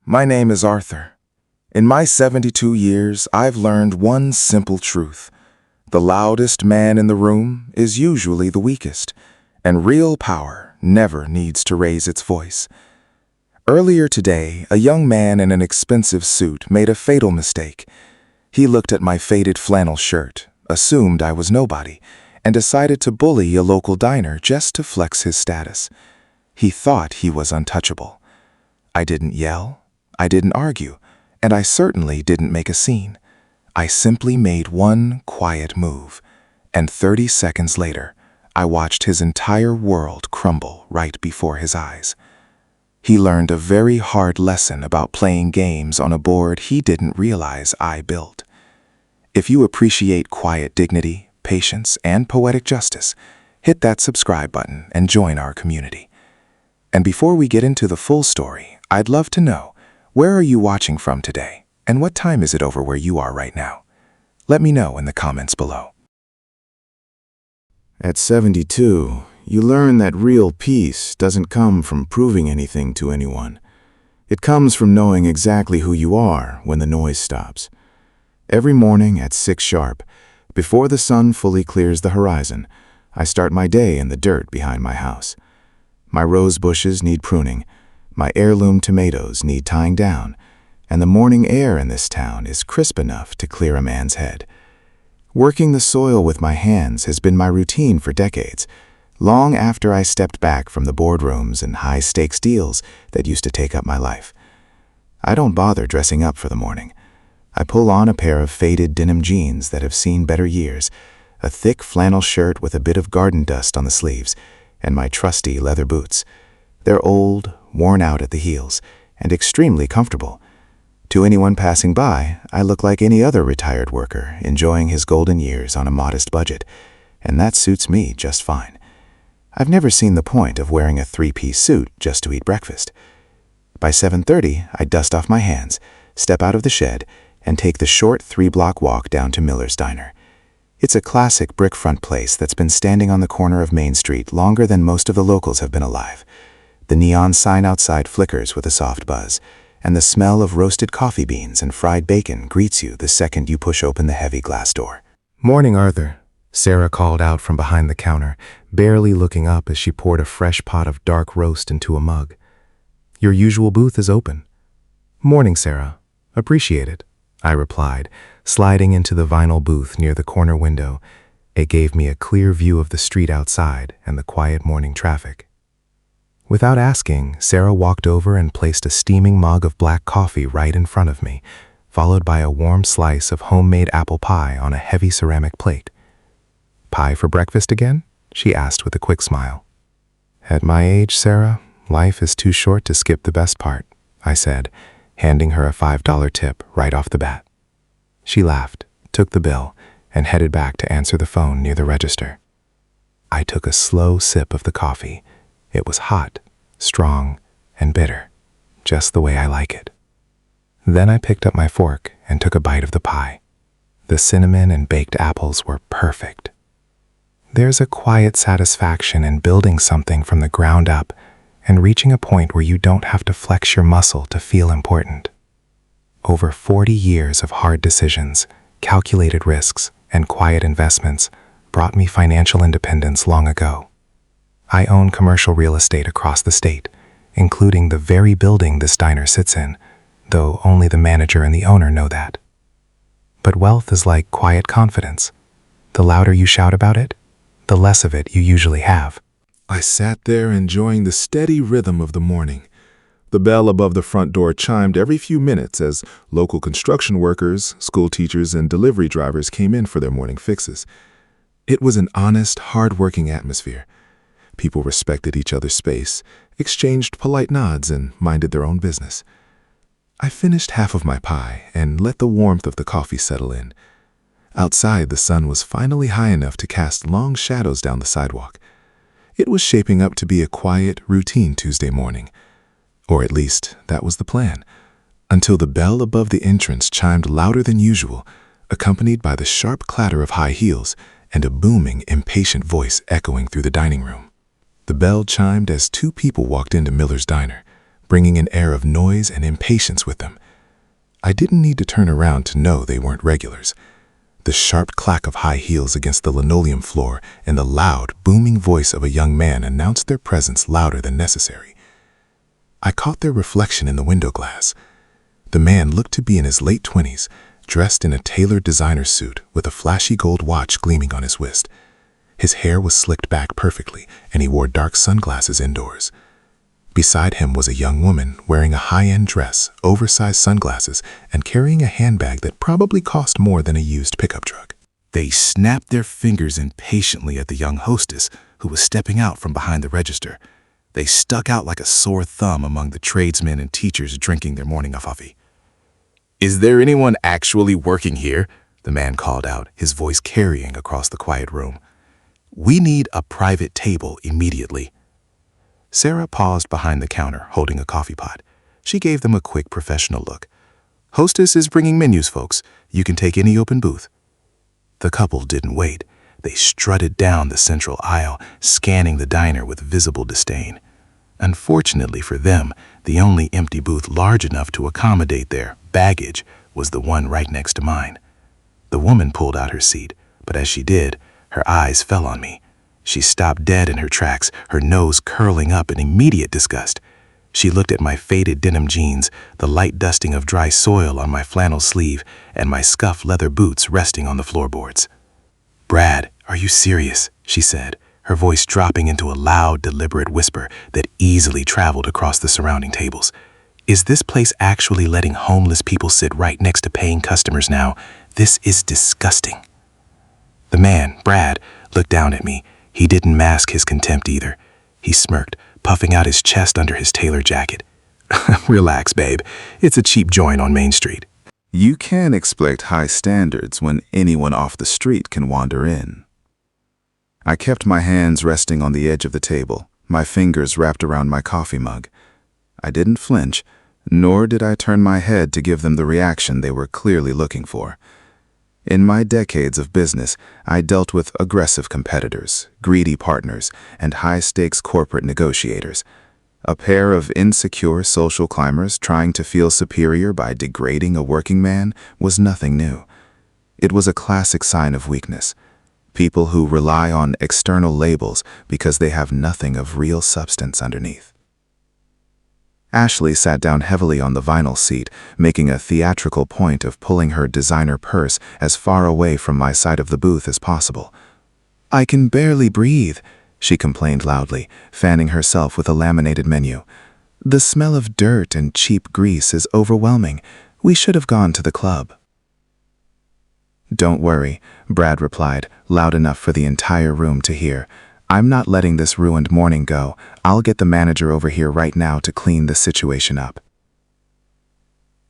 My name is Arthur. In my 72 years, I've learned one simple truth. The loudest man in the room is usually the weakest, and real power never needs to raise its voice. Earlier today, a young man in an expensive suit made a fatal mistake. He looked at my faded flannel shirt, assumed I was nobody, and decided to bully a local diner just to flex his status. He thought he was untouchable. I didn't yell, I didn't argue, and I certainly didn't make a scene. I simply made one quiet move, and 30 seconds later, I watched his entire world crumble right before his eyes. He learned a very hard lesson about playing games on a board he didn't realize I built. If you appreciate quiet dignity, patience, and poetic justice, hit that subscribe button and join our community. And before we get into the full story, I'd love to know, where are you watching from today, and what time is it over where you are right now? Let me know in the comments below. At 72, you learn that real peace doesn't come from proving anything to anyone. It comes from knowing exactly who you are when the noise stops. Every morning at 6 sharp, before the sun fully clears the horizon, I start my day in the dirt behind my house. My rose bushes need pruning, my heirloom tomatoes need tying down, and the morning air in this town is crisp enough to clear a man's head. Working the soil with my hands has been my routine for decades, long after I stepped back from the boardrooms and high-stakes deals that used to take up my life. I don't bother dressing up for the morning. I pull on a pair of faded denim jeans that have seen better years, a thick flannel shirt with a bit of garden dust on the sleeves, and my trusty leather boots. They're old, worn out at the heels, and extremely comfortable. To anyone passing by, I look like any other retired worker enjoying his golden years on a modest budget, and that suits me just fine. I've never seen the point of wearing a 3-piece suit just to eat breakfast. By 7:30, I dust off my hands, step out of the shed, and take the short 3-block walk down to Miller's Diner. It's a classic brick-front place that's been standing on the corner of Main Street longer than most of the locals have been alive. The neon sign outside flickers with a soft buzz, and the smell of roasted coffee beans and fried bacon greets you the second you push open the heavy glass door. "Morning, Arthur," Sarah called out from behind the counter, barely looking up as she poured a fresh pot of dark roast into a mug. "Your usual booth is open." "Morning, Sarah. Appreciate it," I replied, sliding into the vinyl booth near the corner window. It gave me a clear view of the street outside and the quiet morning traffic. Without asking, Sarah walked over and placed a steaming mug of black coffee right in front of me, followed by a warm slice of homemade apple pie on a heavy ceramic plate. "Pie for breakfast again?" she asked with a quick smile. "At my age, Sarah, life is too short to skip the best part," I said, handing her a $5 tip right off the bat. She laughed, took the bill, and headed back to answer the phone near the register. I took a slow sip of the coffee. It was hot, strong, and bitter, just the way I like it. Then I picked up my fork and took a bite of the pie. The cinnamon and baked apples were perfect. There's a quiet satisfaction in building something from the ground up and reaching a point where you don't have to flex your muscle to feel important. Over 40 years of hard decisions, calculated risks, and quiet investments brought me financial independence long ago. I own commercial real estate across the state, including the very building this diner sits in, though only the manager and the owner know that. But wealth is like quiet confidence. The louder you shout about it, the less of it you usually have. I sat there enjoying the steady rhythm of the morning. The bell above the front door chimed every few minutes as local construction workers, school teachers, and delivery drivers came in for their morning fixes. It was an honest, hard-working atmosphere. People respected each other's space, exchanged polite nods, and minded their own business. I finished half of my pie and let the warmth of the coffee settle in. Outside, the sun was finally high enough to cast long shadows down the sidewalk. It was shaping up to be a quiet, routine Tuesday morning. Or at least, that was the plan, until the bell above the entrance chimed louder than usual, accompanied by the sharp clatter of high heels and a booming, impatient voice echoing through the dining room. The bell chimed as 2 people walked into Miller's Diner, bringing an air of noise and impatience with them. I didn't need to turn around to know they weren't regulars. The sharp clack of high heels against the linoleum floor and the loud, booming voice of a young man announced their presence louder than necessary. I caught their reflection in the window glass. The man looked to be in his late 20s, dressed in a tailored designer suit with a flashy gold watch gleaming on his wrist. His hair was slicked back perfectly, and he wore dark sunglasses indoors. Beside him was a young woman wearing a high-end dress, oversized sunglasses, and carrying a handbag that probably cost more than a used pickup truck. They snapped their fingers impatiently at the young hostess who was stepping out from behind the register. They stuck out like a sore thumb among the tradesmen and teachers drinking their morning coffee. "Is there anyone actually working here?" the man called out, his voice carrying across the quiet room. "We need a private table immediately." Sarah paused behind the counter, holding a coffee pot. She gave them a quick professional look. "Hostess is bringing menus, folks. You can take any open booth." The couple didn't wait. They strutted down the central aisle, scanning the diner with visible disdain. Unfortunately for them, the only empty booth large enough to accommodate their baggage was the one right next to mine. The woman pulled out her seat, but as she did, her eyes fell on me. She stopped dead in her tracks, her nose curling up in immediate disgust. She looked at my faded denim jeans, the light dusting of dry soil on my flannel sleeve, and my scuffed leather boots resting on the floorboards. "Brad, are you serious?" she said, her voice dropping into a loud, deliberate whisper that easily traveled across the surrounding tables. "Is this place actually letting homeless people sit right next to paying customers now? This is disgusting." The man, Brad, looked down at me. He didn't mask his contempt either. He smirked, puffing out his chest under his tailored jacket. "Relax, babe. It's a cheap joint on Main Street." You can't expect high standards when anyone off the street can wander in. I kept my hands resting on the edge of the table, my fingers wrapped around my coffee mug. I didn't flinch, nor did I turn my head to give them the reaction they were clearly looking for. In my decades of business, I dealt with aggressive competitors, greedy partners, and high-stakes corporate negotiators. A pair of insecure social climbers trying to feel superior by degrading a working man was nothing new. It was a classic sign of weakness. People who rely on external labels because they have nothing of real substance underneath. Ashley sat down heavily on the vinyl seat, making a theatrical point of pulling her designer purse as far away from my side of the booth as possible. "I can barely breathe," she complained loudly, fanning herself with a laminated menu. "The smell of dirt and cheap grease is overwhelming. We should have gone to the club." "Don't worry," Brad replied, loud enough for the entire room to hear. "I'm not letting this ruined morning go. I'll get the manager over here right now to clean the situation up."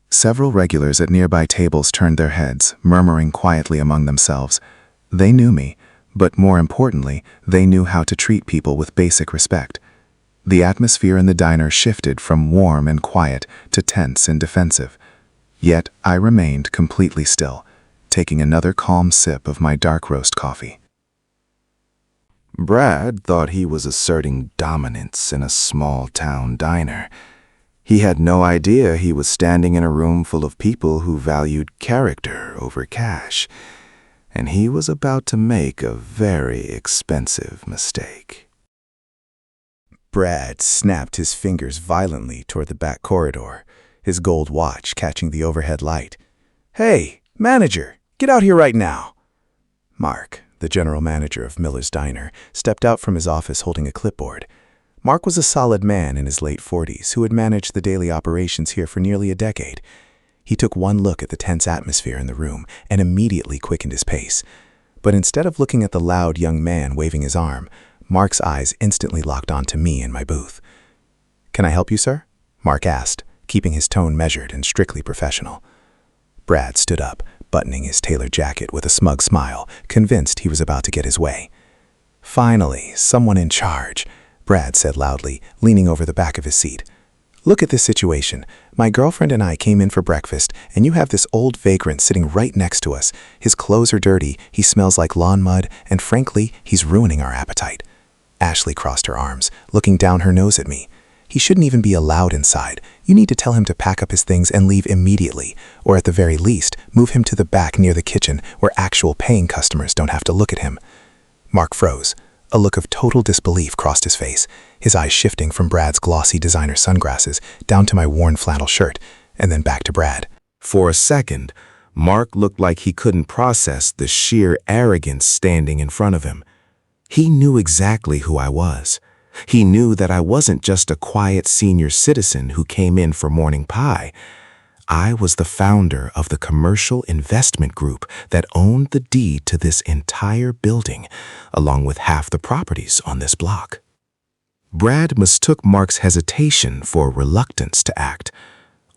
Several regulars at nearby tables turned their heads, murmuring quietly among themselves. They knew me, but more importantly, they knew how to treat people with basic respect. The atmosphere in the diner shifted from warm and quiet to tense and defensive. Yet I remained completely still, taking another calm sip of my dark roast coffee. Brad thought he was asserting dominance in a small-town diner. He had no idea he was standing in a room full of people who valued character over cash, and he was about to make a very expensive mistake. Brad snapped his fingers violently toward the back corridor, his gold watch catching the overhead light. "Hey, manager, get out here right now!" Mark, the general manager of Miller's Diner, stepped out from his office holding a clipboard. Mark was a solid man in his late 40s who had managed the daily operations here for nearly a decade. He took one look at the tense atmosphere in the room and immediately quickened his pace. But instead of looking at the loud young man waving his arm, Mark's eyes instantly locked onto me in my booth. "Can I help you, sir?" Mark asked, keeping his tone measured and strictly professional. Brad stood up, buttoning his tailored jacket with a smug smile, convinced he was about to get his way. "Finally, someone in charge," Brad said loudly, leaning over the back of his seat. "Look at this situation. My girlfriend and I came in for breakfast, and you have this old vagrant sitting right next to us. His clothes are dirty, he smells like lawn mud, and frankly, he's ruining our appetite." Ashley crossed her arms, looking down her nose at me. He shouldn't even be allowed inside. You need to tell him to pack up his things and leave immediately, or at the very least, move him to the back near the kitchen where actual paying customers don't have to look at him." Mark froze. A look of total disbelief crossed his face, his eyes shifting from Brad's glossy designer sunglasses down to my worn flannel shirt, and then back to Brad. For a second, Mark looked like he couldn't process the sheer arrogance standing in front of him. He knew exactly who I was. He knew that I wasn't just a quiet senior citizen who came in for morning pie. I was the founder of the commercial investment group that owned the deed to this entire building, along with half the properties on this block. Brad mistook Mark's hesitation for reluctance to act.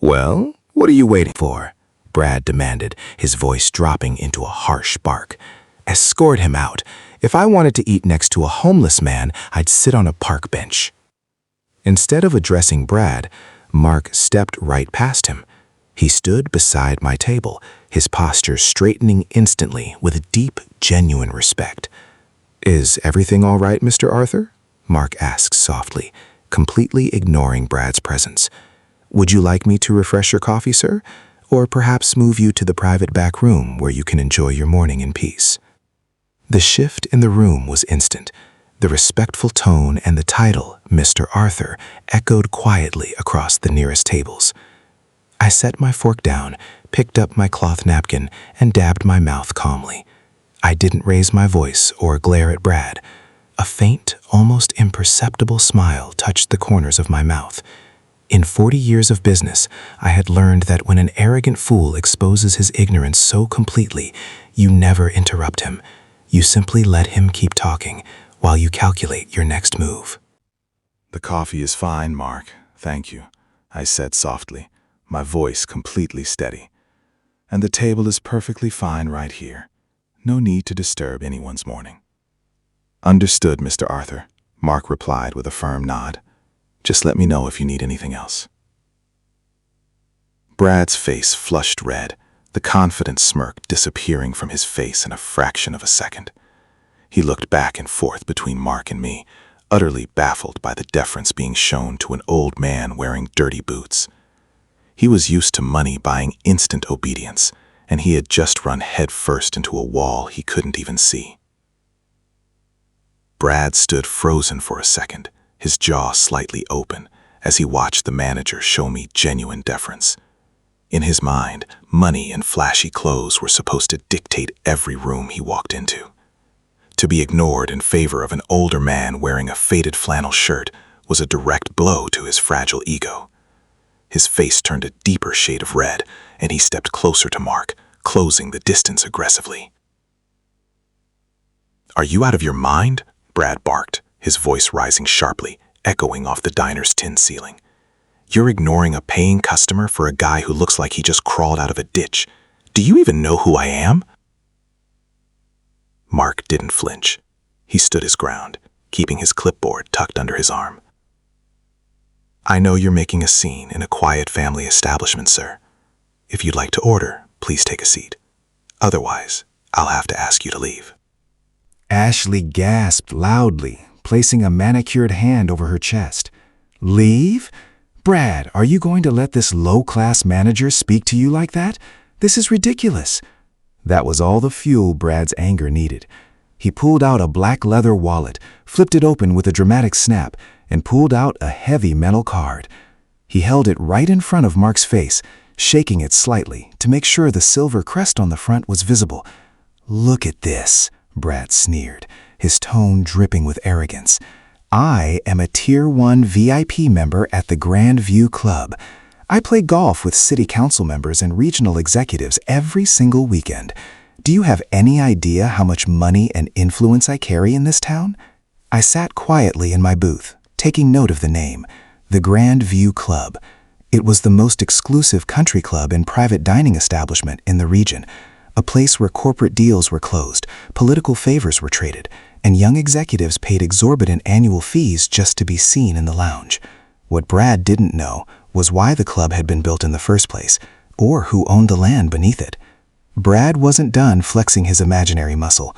"Well, what are you waiting for?" Brad demanded, his voice dropping into a harsh bark. "Escort him out. If I wanted to eat next to a homeless man, I'd sit on a park bench." Instead of addressing Brad, Mark stepped right past him. He stood beside my table, his posture straightening instantly with deep, genuine respect. "Is everything all right, Mr. Arthur?" Mark asked softly, completely ignoring Brad's presence. "Would you like me to refresh your coffee, sir? Or perhaps move you to the private back room where you can enjoy your morning in peace?" The shift in the room was instant. The respectful tone and the title, Mr. Arthur, echoed quietly across the nearest tables. I set my fork down, picked up my cloth napkin, and dabbed my mouth calmly. I didn't raise my voice or glare at Brad. A faint, almost imperceptible smile touched the corners of my mouth. In 40 years of business, I had learned that when an arrogant fool exposes his ignorance so completely, you never interrupt him. You simply let him keep talking while you calculate your next move. "The coffee is fine, Mark. Thank you," I said softly, my voice completely steady. "And the table is perfectly fine right here. No need to disturb anyone's morning." "Understood, Mr. Arthur," Mark replied with a firm nod. "Just let me know if you need anything else." Brad's face flushed red, the confident smirk disappearing from his face in a fraction of a second. He looked back and forth between Mark and me, utterly baffled by the deference being shown to an old man wearing dirty boots. He was used to money buying instant obedience, and he had just run headfirst into a wall he couldn't even see. Brad stood frozen for a second, his jaw slightly open, as he watched the manager show me genuine deference. In his mind, money and flashy clothes were supposed to dictate every room he walked into. To be ignored in favor of an older man wearing a faded flannel shirt was a direct blow to his fragile ego. His face turned a deeper shade of red, and he stepped closer to Mark, closing the distance aggressively. "Are you out of your mind?" Brad barked, his voice rising sharply, echoing off the diner's tin ceiling. "You're ignoring a paying customer for a guy who looks like he just crawled out of a ditch. Do you even know who I am?" Mark didn't flinch. He stood his ground, keeping his clipboard tucked under his arm. "I know you're making a scene in a quiet family establishment, sir. If you'd like to order, please take a seat. Otherwise, I'll have to ask you to leave." Ashley gasped loudly, placing a manicured hand over her chest. "Leave? Brad, are you going to let this low-class manager speak to you like that? This is ridiculous." That was all the fuel Brad's anger needed. He pulled out a black leather wallet, flipped it open with a dramatic snap, and pulled out a heavy metal card. He held it right in front of Mark's face, shaking it slightly to make sure the silver crest on the front was visible. "Look at this," Brad sneered, his tone dripping with arrogance. "I am a Tier 1 VIP member at the Grand View Club. I play golf with city council members and regional executives every single weekend. Do you have any idea how much money and influence I carry in this town?" I sat quietly in my booth, taking note of the name, the Grand View Club. It was the most exclusive country club and private dining establishment in the region, a place where corporate deals were closed, political favors were traded, and young executives paid exorbitant annual fees just to be seen in the lounge. What Brad didn't know was why the club had been built in the first place, or who owned the land beneath it. Brad wasn't done flexing his imaginary muscle.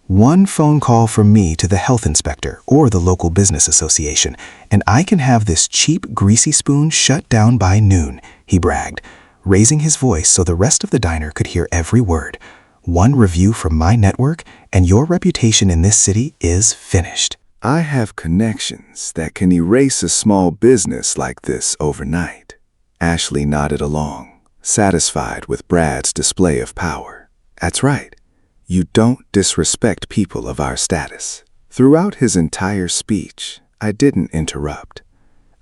One phone call from me to the health inspector or the local business association, and I can have this cheap, greasy spoon shut down by noon, he bragged, raising his voice so the rest of the diner could hear every word. One review from my network, and your reputation in this city is finished. I have connections that can erase a small business like this overnight. Ashley nodded along, satisfied with Brad's display of power. That's right. You don't disrespect people of our status. Throughout his entire speech, I didn't interrupt.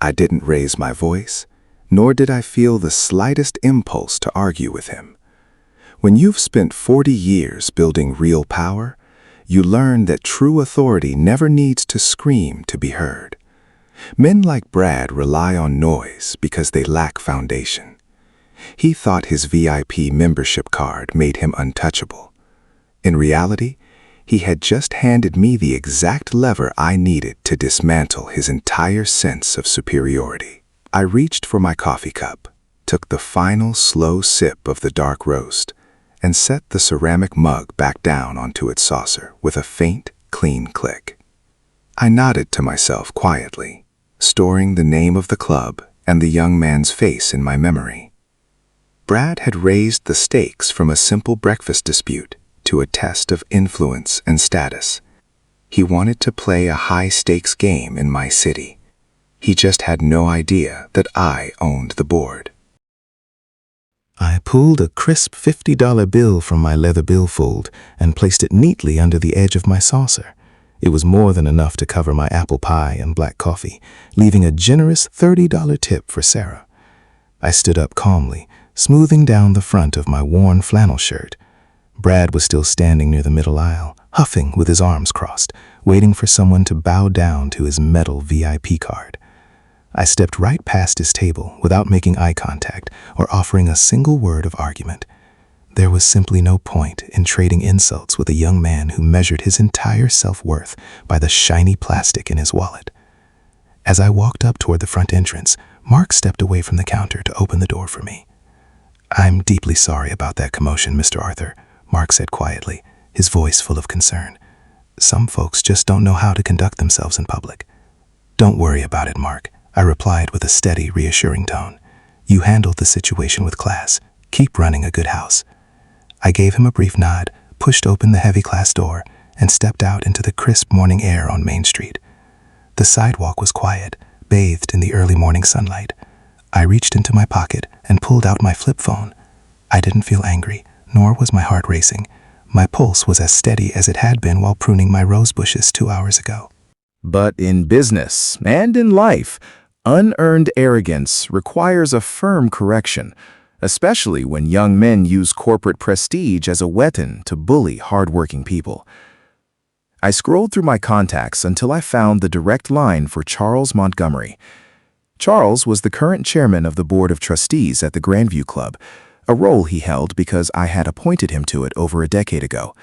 I didn't raise my voice, nor did I feel the slightest impulse to argue with him. When you've spent 40 years building real power, you learn that true authority never needs to scream to be heard. Men like Brad rely on noise because they lack foundation. He thought his VIP membership card made him untouchable. In reality, he had just handed me the exact lever I needed to dismantle his entire sense of superiority. I reached for my coffee cup, took the final slow sip of the dark roast, and set the ceramic mug back down onto its saucer with a faint, clean click. I nodded to myself quietly, storing the name of the club and the young man's face in my memory. Brad had raised the stakes from a simple breakfast dispute to a test of influence and status. He wanted to play a high-stakes game in my city. He just had no idea that I owned the board. I pulled a crisp $50 bill from my leather billfold and placed it neatly under the edge of my saucer. It was more than enough to cover my apple pie and black coffee, leaving a generous $30 tip for Sarah. I stood up calmly, smoothing down the front of my worn flannel shirt. Brad was still standing near the middle aisle, huffing with his arms crossed, waiting for someone to bow down to his metal VIP card. I stepped right past his table without making eye contact or offering a single word of argument. There was simply no point in trading insults with a young man who measured his entire self-worth by the shiny plastic in his wallet. As I walked up toward the front entrance, Mark stepped away from the counter to open the door for me. "I'm deeply sorry about that commotion, Mr. Arthur," Mark said quietly, his voice full of concern. "Some folks just don't know how to conduct themselves in public." "Don't worry about it, Mark," I replied with a steady, reassuring tone. "You handled the situation with class. Keep running a good house." I gave him a brief nod, pushed open the heavy glass door, and stepped out into the crisp morning air on Main Street. The sidewalk was quiet, bathed in the early morning sunlight. I reached into my pocket and pulled out my flip phone. I didn't feel angry, nor was my heart racing. My pulse was as steady as it had been while pruning my rose bushes 2 hours ago. But in business and in life, unearned arrogance requires a firm correction, especially when young men use corporate prestige as a weapon to bully hardworking people. I scrolled through my contacts until I found the direct line for Charles Montgomery. Charles was the current chairman of the Board of Trustees at the Grandview Club, a role he held because I had appointed him to it over a decade ago.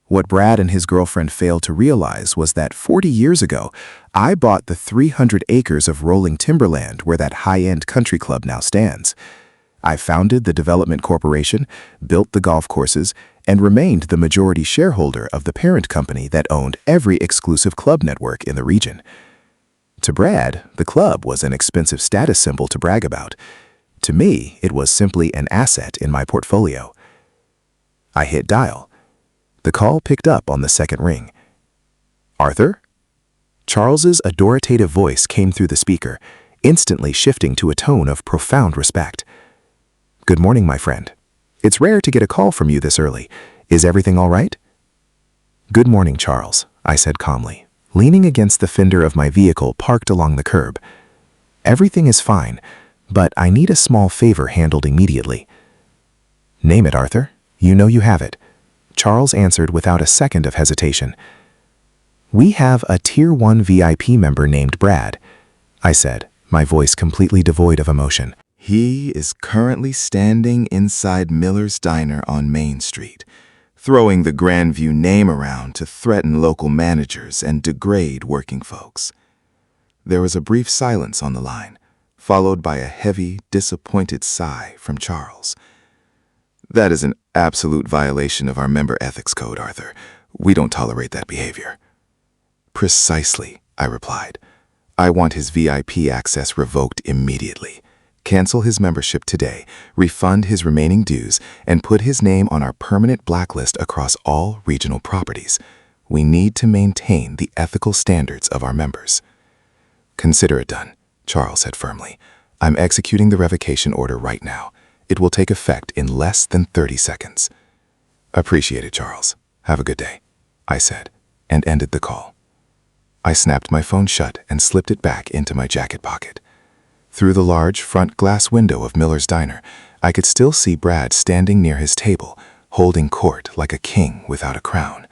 What Brad and his girlfriend failed to realize was that 40 years ago, I bought the 300 acres of rolling timberland where that high-end country club now stands. I founded the development corporation, built the golf courses, and remained the majority shareholder of the parent company that owned every exclusive club network in the region. To Brad, the club was an expensive status symbol to brag about. To me, it was simply an asset in my portfolio. I hit dial. The call picked up on the second ring. "Arthur?" Charles's authoritative voice came through the speaker, instantly shifting to a tone of profound respect. "Good morning, my friend. It's rare to get a call from you this early. Is everything all right?" "Good morning, Charles," I said calmly, leaning against the fender of my vehicle parked along the curb. "Everything is fine, but I need a small favor handled immediately." "Name it, Arthur. You know you have it," Charles answered without a second of hesitation. "We have a Tier 1 VIP member named Brad," I said, my voice completely devoid of emotion. He is currently standing inside Miller's Diner on Main Street, throwing the Grandview name around to threaten local managers and degrade working folks. There was a brief silence on the line, followed by a heavy, disappointed sigh from Charles. "That is an absolute violation of our member ethics code, Arthur. We don't tolerate that behavior. Precisely, I replied. I want his VIP access revoked immediately. Cancel his membership today, refund his remaining dues, and put his name on our permanent blacklist across all regional properties. We need to maintain the ethical standards of our members. Consider it done, Charles said firmly. I'm executing the revocation order right now. It will take effect in less than 30 seconds. Appreciate it, Charles. Have a good day, I said, and ended the call. I snapped my phone shut and slipped it back into my jacket pocket. Through the large front glass window of Miller's Diner, I could still see Brad standing near his table, holding court like a king without a crown.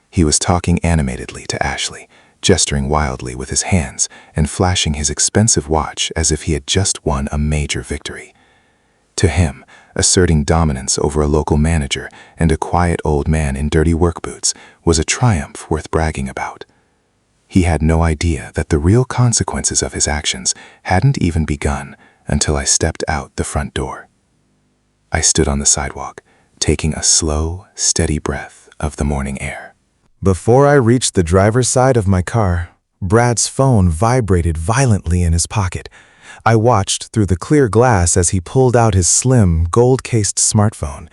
He was talking animatedly to Ashley, gesturing wildly with his hands and flashing his expensive watch as if he had just won a major victory. To him, asserting dominance over a local manager and a quiet old man in dirty work boots was a triumph worth bragging about. He had no idea that the real consequences of his actions hadn't even begun until I stepped out the front door. I stood on the sidewalk, taking a slow, steady breath of the morning air. Before I reached the driver's side of my car, Brad's phone vibrated violently in his pocket. I watched through the clear glass as he pulled out his slim, gold-cased smartphone.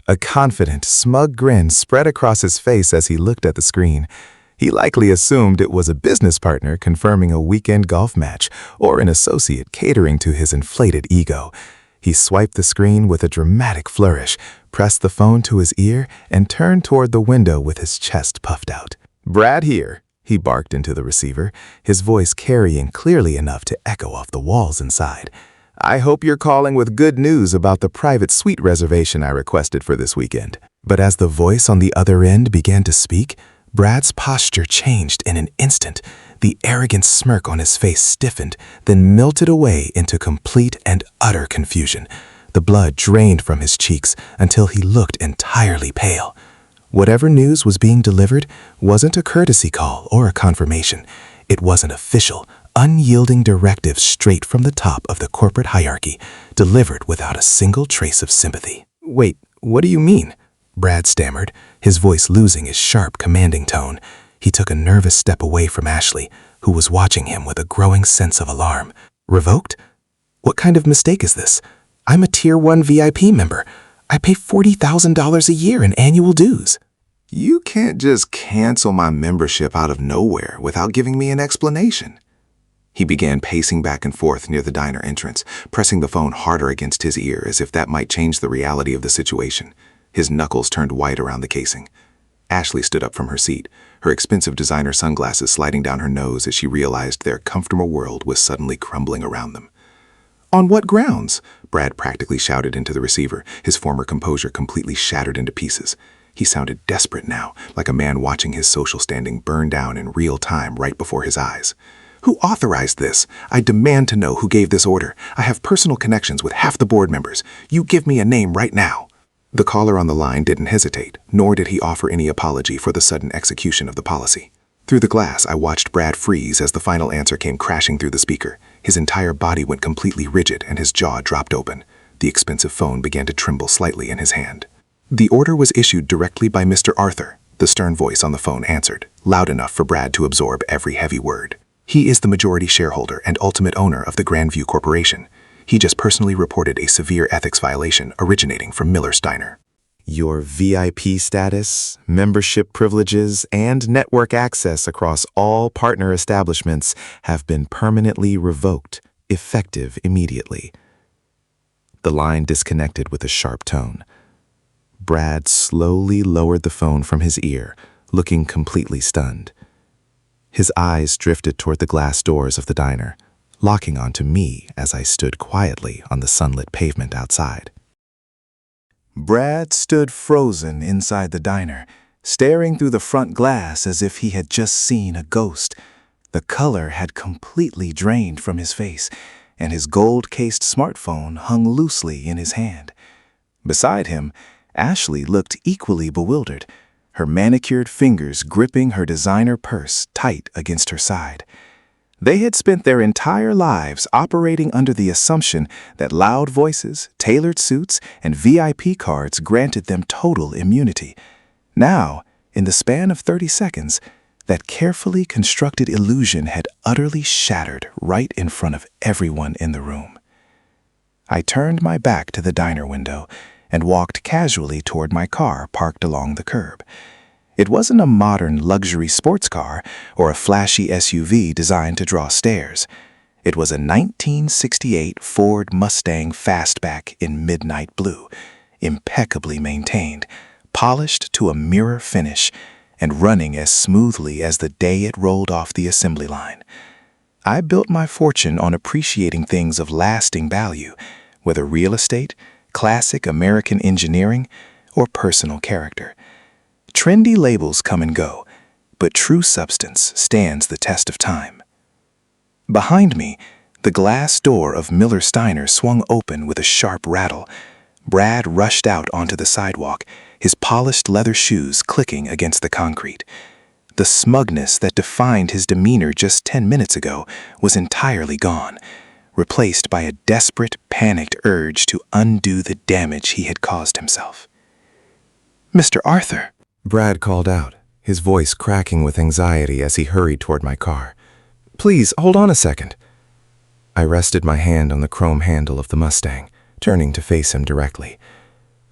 A confident, smug grin spread across his face as he looked at the screen. He likely assumed it was a business partner confirming a weekend golf match or an associate catering to his inflated ego. He swiped the screen with a dramatic flourish, pressed the phone to his ear, and turned toward the window with his chest puffed out. "Brad here," he barked into the receiver, his voice carrying clearly enough to echo off the walls inside. "I hope you're calling with good news about the private suite reservation I requested for this weekend." But as the voice on the other end began to speak, Brad's posture changed in an instant. The arrogant smirk on his face stiffened, then melted away into complete and utter confusion. The blood drained from his cheeks until he looked entirely pale. Whatever news was being delivered wasn't a courtesy call or a confirmation. It was an official, unyielding directive straight from the top of the corporate hierarchy, delivered without a single trace of sympathy. "Wait, what do you mean?" Brad stammered, his voice losing its sharp, commanding tone. He took a nervous step away from Ashley, who was watching him with a growing sense of alarm. "Revoked? What kind of mistake is this? I'm a Tier 1 VIP member. I pay $40,000 a year in annual dues." You can't just cancel my membership out of nowhere without giving me an explanation. He began pacing back and forth near the diner entrance, pressing the phone harder against his ear as if that might change the reality of the situation. His knuckles turned white around the casing. Ashley stood up from her seat, her expensive designer sunglasses sliding down her nose as she realized their comfortable world was suddenly crumbling around them. "On what grounds?" Brad practically shouted into the receiver, his former composure completely shattered into pieces. He sounded desperate now, like a man watching his social standing burn down in real time right before his eyes. "Who authorized this? I demand to know who gave this order. I have personal connections with half the board members. You give me a name right now." The caller on the line didn't hesitate, nor did he offer any apology for the sudden execution of the policy. Through the glass, I watched Brad freeze as the final answer came crashing through the speaker. His entire body went completely rigid and his jaw dropped open. The expensive phone began to tremble slightly in his hand. "The order was issued directly by Mr. Arthur," the stern voice on the phone answered, loud enough for Brad to absorb every heavy word. "He is the majority shareholder and ultimate owner of the Grandview Corporation. He just personally reported a severe ethics violation originating from Miller's Diner." Your VIP status, membership privileges, and network access across all partner establishments have been permanently revoked, effective immediately. The line disconnected with a sharp tone. Brad slowly lowered the phone from his ear, looking completely stunned. His eyes drifted toward the glass doors of the diner, locking onto me as I stood quietly on the sunlit pavement outside. Brad stood frozen inside the diner, staring through the front glass as if he had just seen a ghost. The color had completely drained from his face, and his gold-cased smartphone hung loosely in his hand. Beside him, Ashley looked equally bewildered, her manicured fingers gripping her designer purse tight against her side. They had spent their entire lives operating under the assumption that loud voices, tailored suits, and VIP cards granted them total immunity. Now, In the span of 30 seconds, that carefully constructed illusion had utterly shattered right in front of everyone in the room. I turned my back to the diner window and walked casually toward my car parked along the curb. It wasn't a modern luxury sports car or a flashy SUV designed to draw stares. It was a 1968 Ford Mustang Fastback in midnight blue, impeccably maintained, polished to a mirror finish, and running as smoothly as the day it rolled off the assembly line. I built my fortune on appreciating things of lasting value, whether real estate, classic American engineering, or personal character. Trendy labels come and go, but true substance stands the test of time. Behind me, the glass door of Miller Steiner swung open with a sharp rattle. Brad rushed out onto the sidewalk, his polished leather shoes clicking against the concrete. The smugness that defined his demeanor just 10 minutes ago was entirely gone, replaced by a desperate, panicked urge to undo the damage he had caused himself. "Mr. Arthur," Brad called out, his voice cracking with anxiety as he hurried toward my car. "Please, hold on a second." I rested my hand on the chrome handle of the Mustang, turning to face him directly.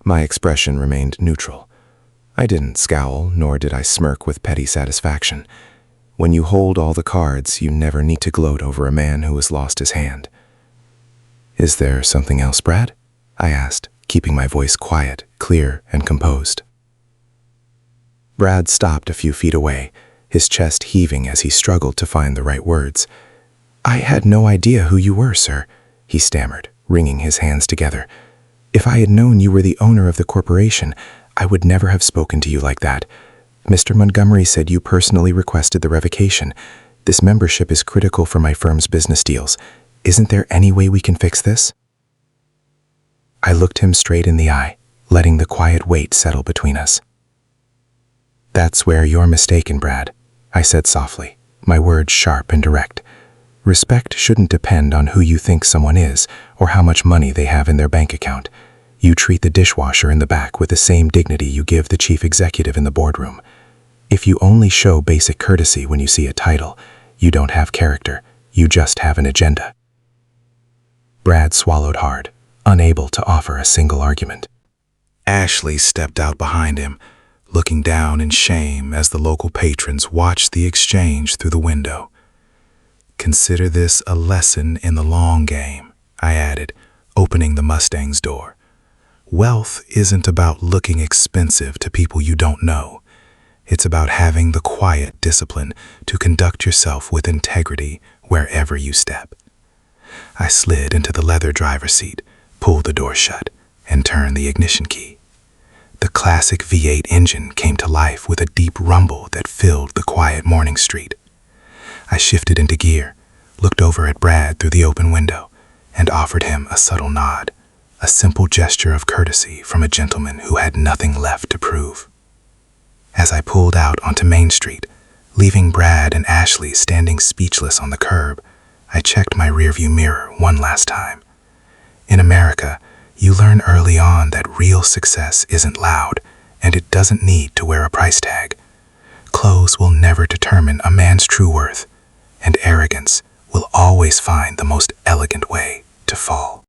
My expression remained neutral. I didn't scowl, nor did I smirk with petty satisfaction. When you hold all the cards, you never need to gloat over a man who has lost his hand. "Is there something else, Brad?" I asked, keeping my voice quiet, clear, and composed. Brad stopped a few feet away, his chest heaving as he struggled to find the right words. "I had no idea who you were, sir," he stammered, wringing his hands together. "If I had known you were the owner of the corporation, I would never have spoken to you like that. Mr. Montgomery said you personally requested the revocation. This membership is critical for my firm's business deals. Isn't there any way we can fix this?" I looked him straight in the eye, letting the quiet weight settle between us. "That's where you're mistaken, Brad," I said softly, my words sharp and direct. "Respect shouldn't depend on who you think someone is or how much money they have in their bank account. You treat the dishwasher in the back with the same dignity you give the chief executive in the boardroom. If you only show basic courtesy when you see a title, you don't have character, you just have an agenda." Brad swallowed hard, unable to offer a single argument. Ashley stepped out behind him, looking down in shame as the local patrons watched the exchange through the window. "Consider this a lesson in the long game," I added, opening the Mustang's door. "Wealth isn't about looking expensive to people you don't know. It's about having the quiet discipline to conduct yourself with integrity wherever you step." I slid into the leather driver's seat, pulled the door shut, and turned the ignition key. The classic V8 engine came to life with a deep rumble that filled the quiet morning street. I shifted into gear, looked over at Brad through the open window, and offered him a subtle nod, a simple gesture of courtesy from a gentleman who had nothing left to prove. As I pulled out onto Main Street, leaving Brad and Ashley standing speechless on the curb, I checked my rearview mirror one last time. In America, you learn early on that real success isn't loud, and it doesn't need to wear a price tag. Clothes will never determine a man's true worth, and arrogance will always find the most elegant way to fall.